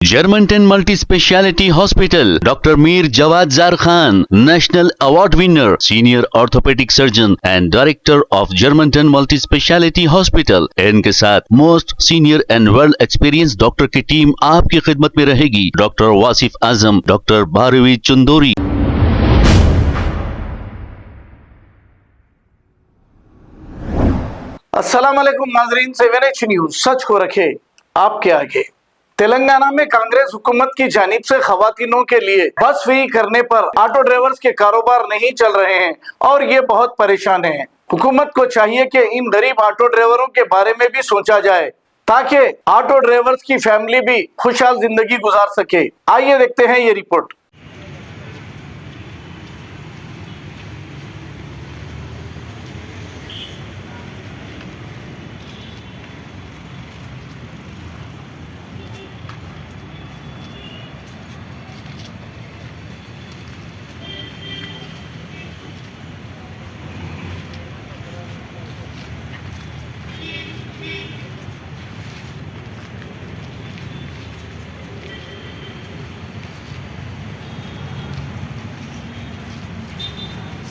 Germantown Multi Speciality Hospital, Dr. Mir Jawad Zar Khan, National Award winner, Senior Orthopedic Surgeon and Director of Germantown Multi Speciality Hospital। इनके साथ most senior and world experience doctor की team आपकी खिदमत में रहेगी। Doctor Wasif Azam, doctor Bharvi Chandori. अस्सलाम वालेकुम नाजरीन, 7H न्यूज सच को रखे आपके आगे। तेलंगाना में कांग्रेस हुकूमत की जानिब से खवातीनों के लिए बस फ्री करने पर ऑटो ड्राइवर्स के कारोबार नहीं चल रहे हैं और ये बहुत परेशान हैं। हुकूमत को चाहिए कि इन गरीब ऑटो ड्राइवरों के बारे में भी सोचा जाए ताकि ऑटो ड्राइवर्स की फैमिली भी खुशहाल जिंदगी गुजार सके। आइए देखते हैं ये रिपोर्ट।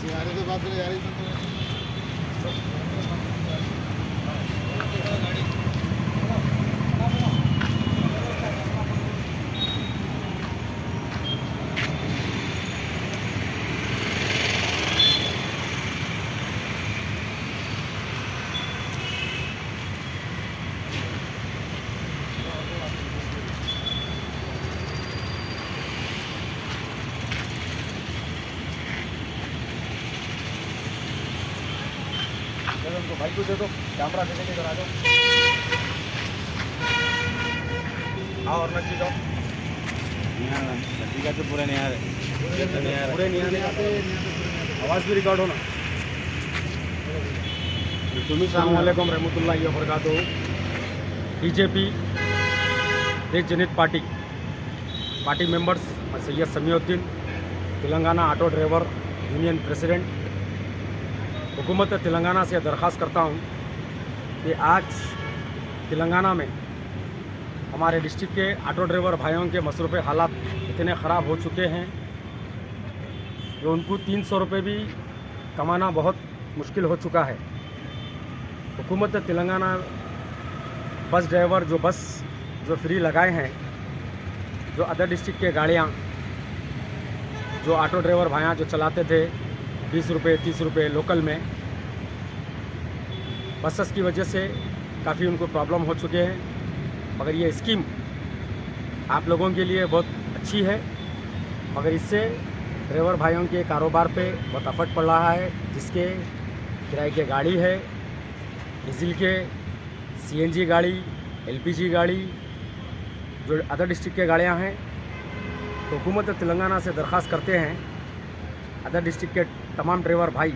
यार तो बात यार उनको भाई को दे दो, कैमरा दे के करा दो। आओ और नज़दीक आओ। नज़दीक तो पूरे नहीं आ रहे, पूरे नहीं आते, आवाज़ भी रिकॉर्ड हो ना। अस्सलाम वालेकुम रहमतुल्लाहि व बरकातहू। बीजेपी देश जनहित पार्टी मेंबर्स, मैं Syed Samiuddin, Telangana auto driver union president. हुकूमत तेलंगाना से दरख्वास्त करता हूँ कि आज तेलंगाना में हमारे डिस्ट्रिक्ट के ऑटो ड्राइवर भाइयों के मसरूफ़ हालात इतने ख़राब हो चुके हैं कि उनको 300 रुपये भी कमाना बहुत मुश्किल हो चुका है। हुकूमत तेलंगाना बस ड्राइवर जो फ्री लगाए हैं, जो अदर डिस्ट्रिक्ट के गाड़ियाँ जो ऑटो ड्राइवर भाइयाँ जो चलाते थे 20 रुपये 30 रुपये लोकल में, बसेस की वजह से काफ़ी उनको प्रॉब्लम हो चुके हैं। मगर ये स्कीम आप लोगों के लिए बहुत अच्छी है, मगर इससे ड्राइवर भाइयों के कारोबार पे बहुत असर पड़ रहा है। जिसके किराए के गाड़ी है, डीजल के, CNG गाड़ी, LPG गाड़ी, जो अदर डिस्ट्रिक्ट के गाड़ियाँ हैं, तो हुकूमत तेलंगाना से दरख्वास्त करते हैं अदर डिस्ट्रिक्ट के तमाम ड्राइवर भाई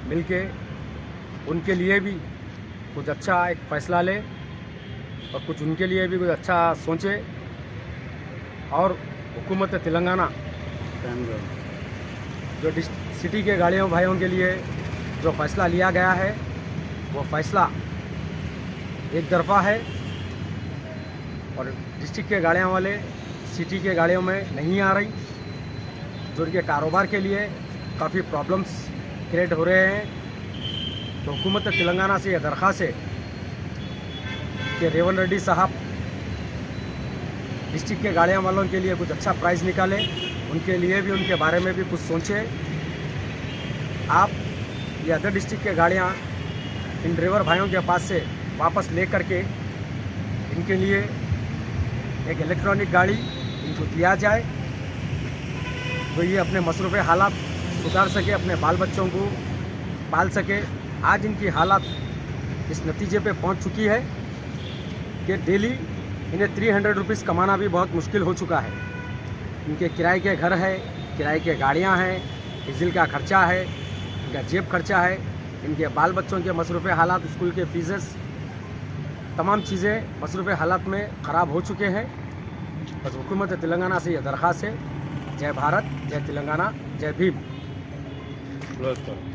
मिलके उनके लिए भी कुछ अच्छा एक फ़ैसला ले और कुछ उनके लिए भी कुछ अच्छा सोचे। और हुकूमत तेलंगाना जो सिटी के गाड़ियों भाइयों के लिए जो फ़ैसला लिया गया है, वो फ़ैसला एक तरफ़ा है और डिस्ट्रिक्ट के गाड़ियाँ वाले सिटी के गाड़ियों में नहीं आ रही, जो उनके कारोबार के लिए काफ़ी प्रॉब्लम्स क्रिएट हो रहे हैं। तो हुकूमत तेलंगाना से यह दरख्वास्त है कि रेवंत रेड्डी साहब डिस्ट्रिक्ट के गाड़ियाँ वालों के लिए कुछ अच्छा प्राइस निकालें, उनके लिए भी उनके बारे में भी कुछ सोचें। आप ये अदर डिस्ट्रिक्ट के गाड़ियाँ इन ड्राइवर भाइयों के पास से वापस ले करके इनके लिए एक इलेक्ट्रॉनिक गाड़ी इनको दिया जाए, तो ये अपने मसरूफ़ हालात सुधार सके, अपने बाल बच्चों को पाल सके। आज इनकी हालत इस नतीजे पे पहुंच चुकी है कि डेली इन्हें 300 रुपीज़ कमाना भी बहुत मुश्किल हो चुका है। इनके किराए के घर है, किराए के गाड़ियां हैं, डीजल का खर्चा है, इनका जेब खर्चा है, इनके बाल बच्चों के मसरूफ़ हालात, स्कूल के फीसेस, तमाम चीज़ें मसरूफ़ हालात में ख़राब हो चुके हैं। बस हुकूमत तेलंगाना से यह दरख्वास्त है। जय भारत, जय तेलंगाना, जय Bhim.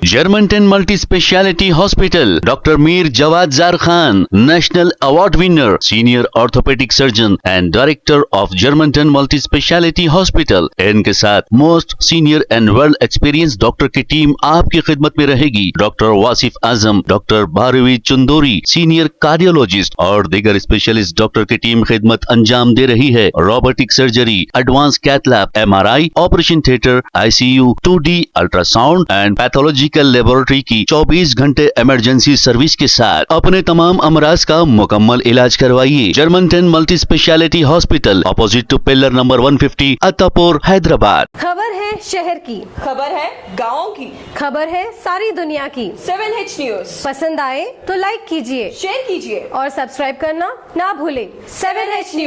Germantown Multi Speciality Hospital, Dr. Mir Jawad Zar Khan, National Award winner, Senior Orthopedic Surgeon and Director of Germantown Multi Speciality Hospital. इनके साथ most senior and well experience doctor की टीम आपकी खिदमत में रहेगी. Doctor Wasif Azam, doctor Bharvi Chandori, senior cardiologist और दीगर specialist doctor की टीम खिदमत अंजाम दे रही है. Robotic surgery, advance cath lab, MRI, operation theatre, ICU, 2D ultrasound and pathological laboratory की 24 घंटे इमरजेंसी सर्विस के साथ अपने तमाम अमराज का मुकम्मल इलाज करवाइए. Germanten multi speciality hospital, opposite to pillar number 150, Attapur, Hyderabad. खबर है शहर की, खबर है गाँव की, खबर है सारी दुनिया की. 7H न्यूज पसंद आए तो लाइक कीजिए, शेयर कीजिए और सब्सक्राइब करना ना भूलें. 7H news.